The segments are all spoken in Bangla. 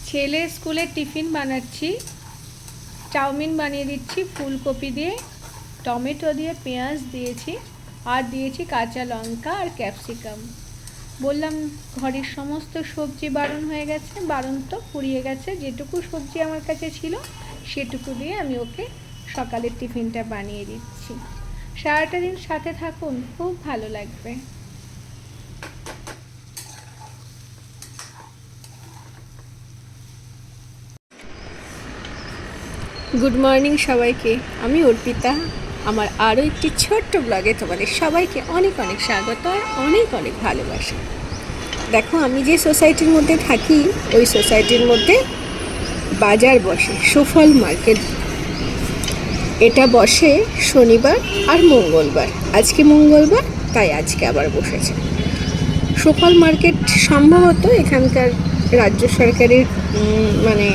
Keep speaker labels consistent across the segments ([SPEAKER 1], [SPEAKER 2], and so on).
[SPEAKER 1] ছেলে স্কুলে টিফিন বানাচ্ছি। চাউমিন বানিয়ে দিচ্ছি ফুলকপি দিয়ে, টমেটো দিয়ে, পেঁয়াজ দিয়েছি, আর দিয়েছি কাঁচা লঙ্কা আর ক্যাপসিকাম। বললাম ঘরের সমস্ত সবজি বারণ হয়ে গেছে, বারণ তো ফুরিয়ে গেছে, যেটুকু সবজি আমার কাছে ছিল সেটুকু দিয়ে আমি ওকে সকালের টিফিনটা বানিয়ে দিচ্ছি। সারাটা দিন সাথে থাকুন, খুব ভালো লাগবে। গুড মর্নিং সবাইকে, আমি অর্পিতা। আমার আরও একটি ছোট্ট ব্লগে তোমাদের সবাইকে অনেক অনেক স্বাগত আর অনেক অনেক ভালোবাসা। দেখো, আমি যে সোসাইটির মধ্যে থাকি ওই সোসাইটির মধ্যে বাজার বসে, সুফল মার্কেট। এটা বসে শনিবার আর মঙ্গলবার। আজকে মঙ্গলবার, তাই আজকে আবার বসেছে সুফল মার্কেট। সম্ভবত এখানকার রাজ্য সরকারের মানে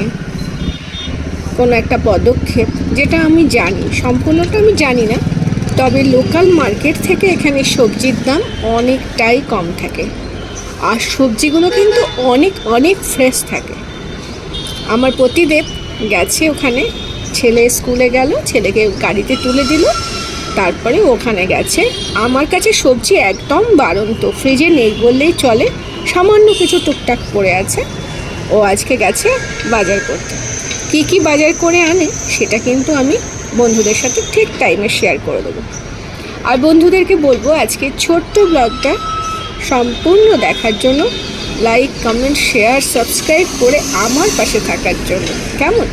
[SPEAKER 1] কোনো একটা পদক্ষেপ, যেটা আমি জানি, সম্পূর্ণটা আমি জানি না। তবে লোকাল মার্কেট থেকে এখানে সবজির দাম অনেকটাই কম থাকে, আর সবজিগুলো কিন্তু অনেক অনেক ফ্রেশ থাকে। আমার পতিদেব গেছে ওখানে, ছেলে স্কুলে গেল, ছেলেকে গাড়িতে তুলে দিল, তারপরে ওখানে গেছে। আমার কাছে সবজি একদম বাড়ন্ত, ফ্রিজে নেই বললেই চলে, সামান্য কিছু টুকটাক পড়ে আছে। ও আজকে গেছে বাজার করতে। কি কি বাজার করে আনে সেটা কিন্তু আমি বন্ধুদের সাথে ঠিক টাইমে শেয়ার করে দেবো। আর বন্ধুদেরকে বলবো আজকে ছোট্ট ব্লগটা সম্পূর্ণ দেখার জন্য, লাইক, কমেন্ট, শেয়ার, সাবস্ক্রাইব করে আমার পাশে থাকার জন্য, কেমন?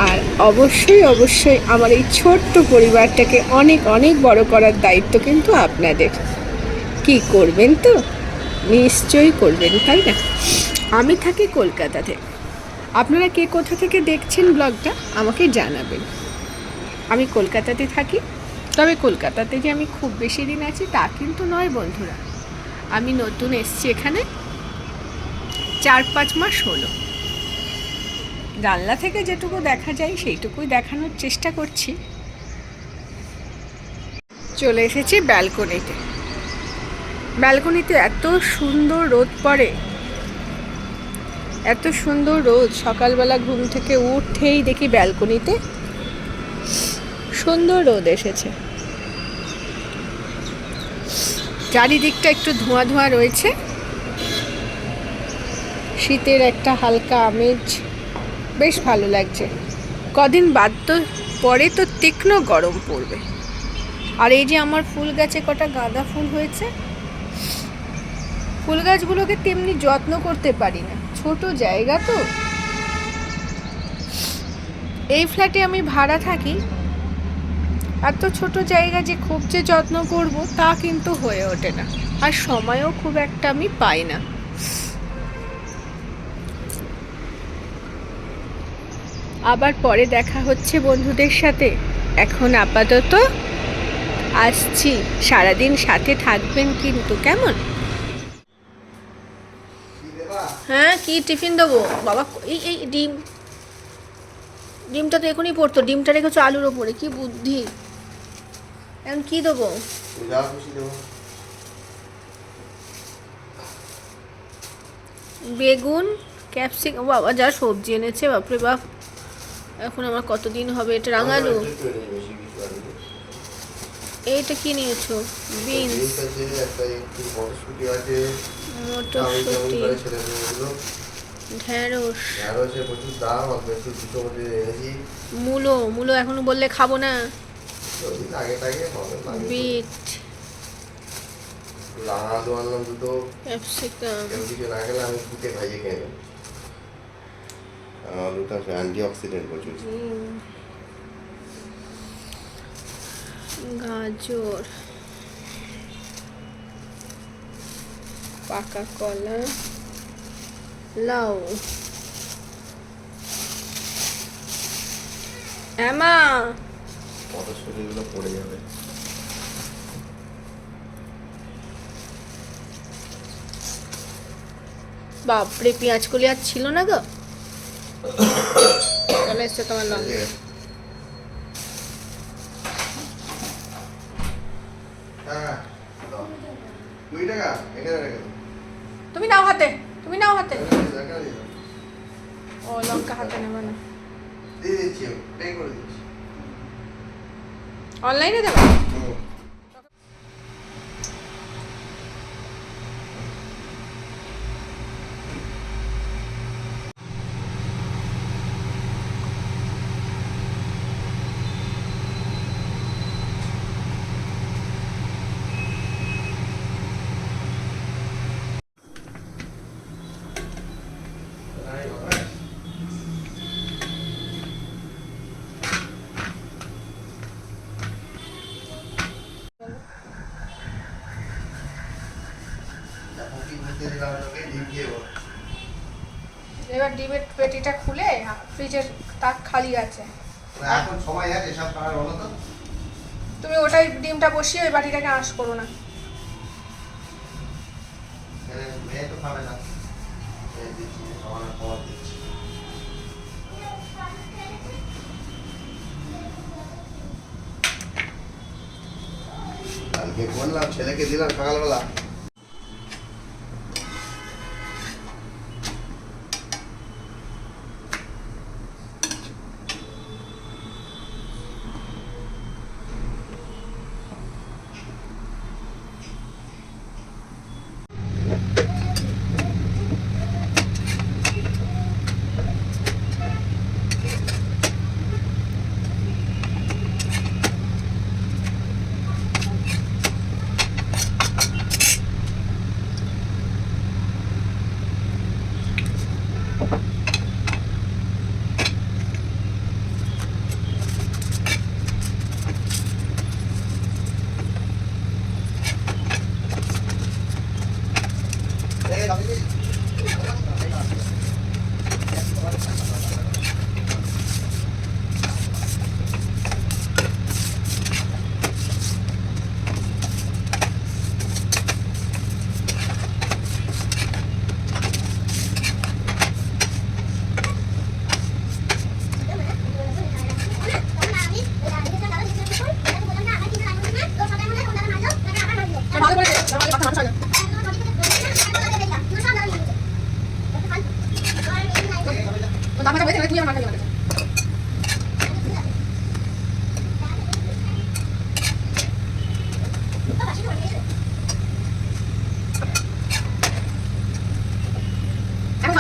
[SPEAKER 1] আর অবশ্যই অবশ্যই আমার এই ছোট্ট পরিবারটাকে অনেক অনেক বড় করার দায়িত্ব কিন্তু আপনাদের। কি করবেন তো? নিশ্চয়ই করবেন, তাই না? আমি থাকি কলকাতাতে। আপনারা কে কোথা থেকে দেখছেন ব্লগটা আমাকে জানাবেন। আমি কলকাতাতে থাকি, তবে কলকাতাতে যে আমি খুব বেশি দিন আছি তা কিন্তু নয় বন্ধুরা। আমি নতুন এসেছি এখানে, 4-5 মাস হলো। জানলা থেকে যেটুকু দেখা যায় সেইটুকুই দেখানোর চেষ্টা করছি। চলে এসেছি ব্যালকনিতে। ব্যালকনিতে এত সুন্দর রোদ পড়ে, এত সুন্দর রোদ। সকালবেলা ঘুম থেকে উঠেই দেখি ব্যালকনিতে সুন্দর রোদ এসেছে। চারিদিকটা একটু ধোঁয়া ধোঁয়া রয়েছে, শীতের একটা হালকা আমেজ, বেশ ভালো লাগছে। কদিন বাদ তো পরে তো তীক্ষ্ণ গরম পড়বে। আর এই যে আমার ফুল গাছে কটা গাঁদা ফুল হয়েছে, ফুল গাছগুলোকে তেমনি যত্ন করতে পারি না, ছোট জায়গা তো। এই ফ্ল্যাটে আমি ভাড়া থাকি, এত ছোট জায়গা যে খুব যে যত্ন করব তা কিন্তু হয়ে ওঠে না, আর সময়ও খুব একটা আমি পাই না। আবার পরে দেখা হচ্ছে বন্ধুদের সাথে। এখন আপাতত আসছি, সারাদিন সাথে থাকবেন কিন্তু, কেমন? হ্যাঁ, কি টিফিন দেবো বাবা? এই ডিমটা তো এখনই পড়তো, ডিমটা রেখেছো আলুর ওপরে, কি বুদ্ধি! এখন কি দেবো? বেগুন, ক্যাপসিকাম, বাবা যা সবজি এনেছে, বাপরে বাপ! এখন আমার কতদিন হবে এটা? রাঙালু, এইটা কি নিয়েছো? বিনস, মটরশুঁটি, ঢেঁড়স, মূলো। মূলো এখনো বললে খাবো না। বিট, ক্যাপসিকাম, গাজর, পাকা কলা, লাউ। মা,
[SPEAKER 2] মটরশুঁটিগুলো পড়ে যাবে।
[SPEAKER 1] বাপরে, পেঁয়াজ কলি আর ছিল না গো। চলে এসছে তোমার লঙ্কা। তুমি নাও হাতে, তুমি নাও হাতে। ও লঙ্কা হাতে নেবে না,
[SPEAKER 2] দিয়ে দিচ্ছি, পে করে দিচ্ছি।
[SPEAKER 1] অনলাইনে দেবে।
[SPEAKER 2] হুম। এখন কি বুঝতে দিলাম তোকে, ডিম দিয়ে বল।
[SPEAKER 1] এবার ডিমের পেটিটা খুলে ফ্রিজের তাক খালি আছে,
[SPEAKER 2] এখন সময় আছে সব খাবার, বলো তো।
[SPEAKER 1] তুমি ওটাই ডিমটা বসিয়ে ওই বাটিটাকে আঁশ করো না।
[SPEAKER 2] মেয়ে তো খাবে না, মেয়ে দিচ্ছি, খাওয়ানোর পর দিচ্ছি। কালকে বললাম ছেলেকে দিলাম সকালবেলা,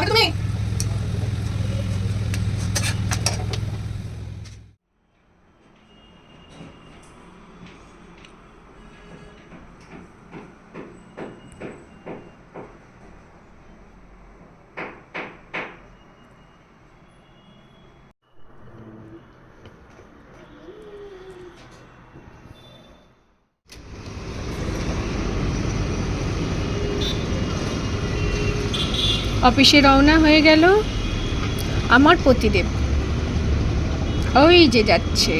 [SPEAKER 1] তুমি অফিসে রওনা হয়ে গেল আমার পতিদেব, ওই যে যাচ্ছে,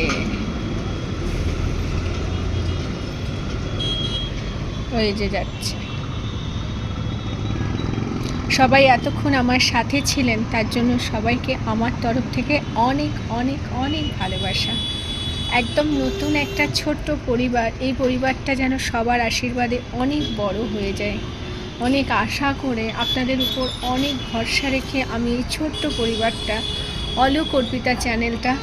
[SPEAKER 1] ওই যে যাচ্ছে। সবাই এতক্ষণ আমার সাথে ছিলেন, তার জন্য সবাইকে আমার তরফ থেকে অনেক অনেক অনেক ভালোবাসা। একদম নতুন একটা ছোট্ট পরিবার, এই পরিবারটা যেন সবার আশীর্বাদে অনেক বড় হয়ে যায়। অনেক আশা করে আপনাদের উপর অনেক ভরসা রেখে আমি এই ছোট্ট পরিবারটা অলোক অর্পিতা চ্যানেলটা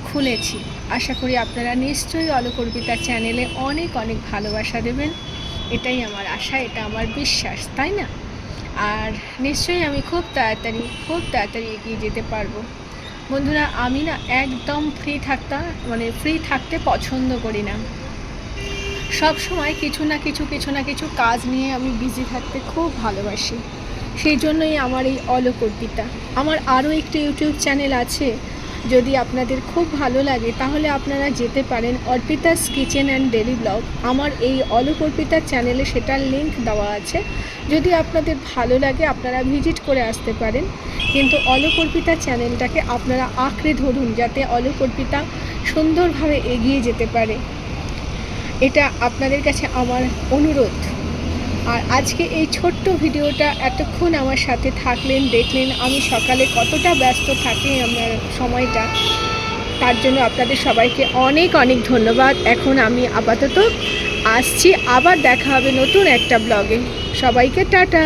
[SPEAKER 1] খুলেছি। আশা করি আপনারা নিশ্চয়ই অলোক অর্পিতা চ্যানেলে অনেক অনেক ভালোবাসা দেবেন, এটাই আমার আশা, এটা আমার বিশ্বাস, তাই না? আর নিশ্চয়ই আমি খুব তাড়াতাড়ি এগিয়ে যেতে পারবো। বন্ধুরা, আমি না একদম ফ্রি থাকতে পছন্দ করি না। সব সময় কিছু না কিছু কাজ নিয়ে আমি বিজি থাকতে খুব ভালোবাসি। সেই জন্যই আমার এই অলোক অর্পিতা। আমার আরও একটি ইউটিউব চ্যানেল আছে, যদি আপনাদের খুব ভালো লাগে তাহলে আপনারা যেতে পারেন, Arpita's kitchen and daily blog. আমার এই অলোক অর্পিতার চ্যানেলে সেটার লিঙ্ক দেওয়া আছে, যদি আপনাদের ভালো লাগে আপনারা ভিজিট করে আসতে পারেন। কিন্তু অলোক অর্পিতা চ্যানেলটাকে আপনারা আঁকড়ে ধরুন, যাতে অলোক অর্পিতা সুন্দরভাবে এগিয়ে যেতে পারে, এটা আপনাদের কাছে আমার অনুরোধ। আর আজকে এই ছোট্ট ভিডিওটা এতক্ষণ আমার সাথে থাকলেন, দেখলেন আমি সকালে কতটা ব্যস্ত থাকি আমার সময়টা, তার জন্য আপনাদের সবাইকে অনেক অনেক ধন্যবাদ। এখন আমি আপাতত আসছি, আবার দেখা হবে নতুন একটা ব্লগে। সবাইকে টাটা।